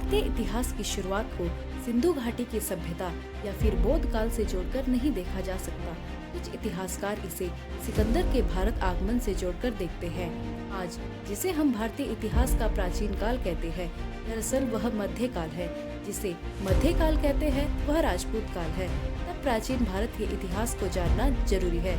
भारतीय इतिहास की शुरुआत को सिंधु घाटी की सभ्यता या फिर बौद्ध काल से जोड़कर नहीं देखा जा सकता। कुछ इतिहासकार इसे सिकंदर के भारत आगमन से जोड़कर देखते हैं। आज जिसे हम भारतीय इतिहास का प्राचीन काल कहते हैं, दरअसल वह मध्यकाल है। जिसे मध्यकाल कहते हैं वह राजपूत काल है। तब प्राचीन भारत के इतिहास को जानना जरूरी है।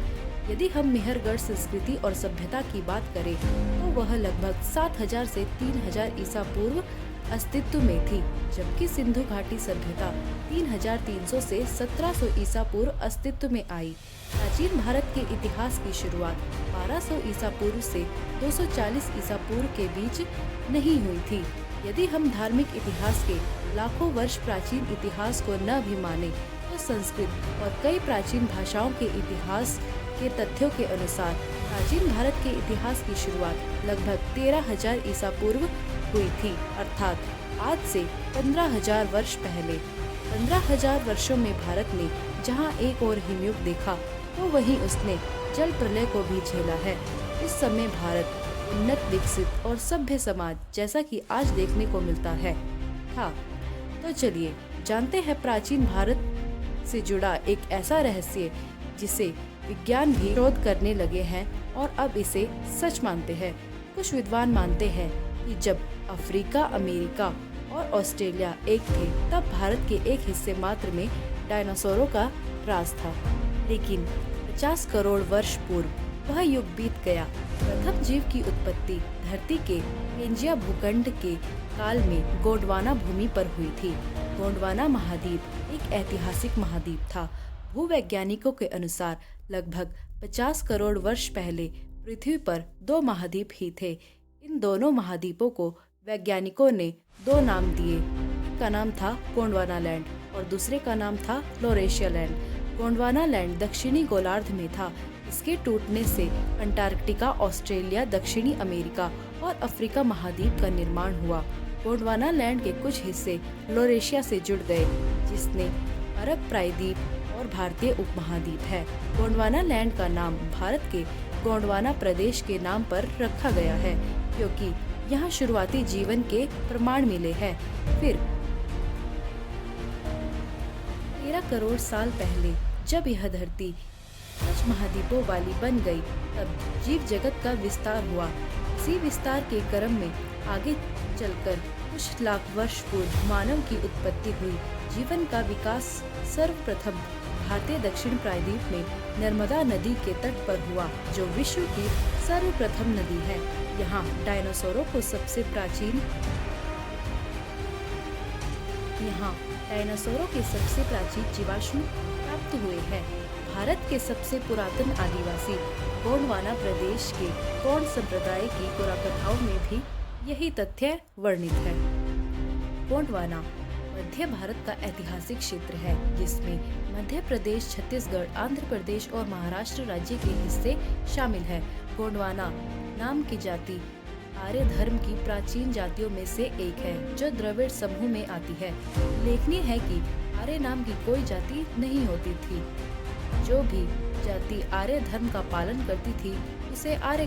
यदि हम मेहरगढ़ संस्कृति और सभ्यता की बात करें तो वह लगभग 7000 से 3000 ईसा पूर्व अस्तित्व में थी, जबकि सिंधु घाटी सभ्यता 3300 से 1700 ईसा पूर्व अस्तित्व में आई। प्राचीन भारत के इतिहास की शुरुआत 1200 ईसा पूर्व से 240 ईसा पूर्व के बीच नहीं हुई थी। यदि हम धार्मिक इतिहास के लाखों वर्ष प्राचीन इतिहास को न भी माने तो संस्कृत और कई प्राचीन भाषाओं के इतिहास के तथ्यों के अनुसार प्राचीन भारत के इतिहास की शुरुआत लगभग 13000 ईसा पूर्व हुई थी, अर्थात आज से 15000 वर्ष पहले। 15000 वर्षों में भारत ने जहां एक और हिमयुग देखा तो वहीं उसने जल प्रलय को भी झेला है। इस समय भारत उन्नत, विकसित और सभ्य समाज जैसा कि आज देखने को मिलता है था। तो चलिए जानते हैं प्राचीन भारत से जुड़ा एक ऐसा रहस्य जिसे विज्ञान भी शोध करने लगे हैं और अब इसे सच मानते हैं। कुछ विद्वान मानते हैं कि जब अफ्रीका, अमेरिका और ऑस्ट्रेलिया एक थे तब भारत के एक हिस्से मात्र में डायनासोरों का राज था। लेकिन 50 करोड़ वर्ष पूर्व वह युग बीत गया। प्रथम जीव की उत्पत्ति धरती के पेंजिया भूखंड के काल में गोंडवाना भूमि पर हुई थी। गोंडवाना महाद्वीप एक ऐतिहासिक महाद्वीप था। भूवैज्ञानिकों के अनुसार लगभग 50 करोड़ वर्ष पहले पृथ्वी पर 2 महाद्वीप ही थे। इन दोनों महाद्वीपों को वैज्ञानिकों ने 2 नाम दिए। एक का नाम था गोंडवाना लैंड और दूसरे का नाम था लॉरेशिया लैंड। गोंडवाना लैंड दक्षिणी गोलार्ध में था। इसके टूटने से अंटार्कटिका, ऑस्ट्रेलिया, दक्षिणी अमेरिका और अफ्रीका महाद्वीप का निर्माण हुआ। गोंडवाना लैंड के कुछ हिस्से लॉरेशिया से जुड़ गए, जिसने अरब प्रायद्वीप और भारतीय उपमहाद्वीप है। गोंडवाना लैंड का नाम भारत के गोंडवाना प्रदेश के नाम पर रखा गया है, क्योंकि यहाँ शुरुआती जीवन के प्रमाण मिले हैं। फिर 13 करोड़ साल पहले जब यह धरती 5 महाद्वीपों वाली बन गई, तब जीव जगत का विस्तार हुआ। इसी विस्तार के क्रम में आगे चलकर कुछ लाख वर्ष पूर्व मानव की उत्पत्ति हुई। जीवन का विकास सर्वप्रथम भारतीय दक्षिण प्रायद्वीप में नर्मदा नदी के तट पर हुआ, जो विश्व की सर्वप्रथम नदी है। यहाँ डायनासोरों को सबसे प्राचीन जीवाश्म प्राप्त हुए हैं। भारत के सबसे पुरातन आदिवासी गोंडवाना प्रदेश के गोंड संप्रदाय की पुराकथाओं में भी यही तथ्य वर्णित है। गोंडवाना मध्य भारत का ऐतिहासिक क्षेत्र है, जिसमें मध्य प्रदेश, छत्तीसगढ़, आंध्र प्रदेश और महाराष्ट्र राज्य के हिस्से शामिल है। गोंडवाना नाम की जाति आर्य धर्म की प्राचीन जातियों में से एक है, जो द्रविड़ समूह में आती है। उल्लेखनीय है कि आर्य नाम की कोई जाति नहीं होती थी। जो भी जाति आर्य धर्म का पालन करती थी उसे आर्य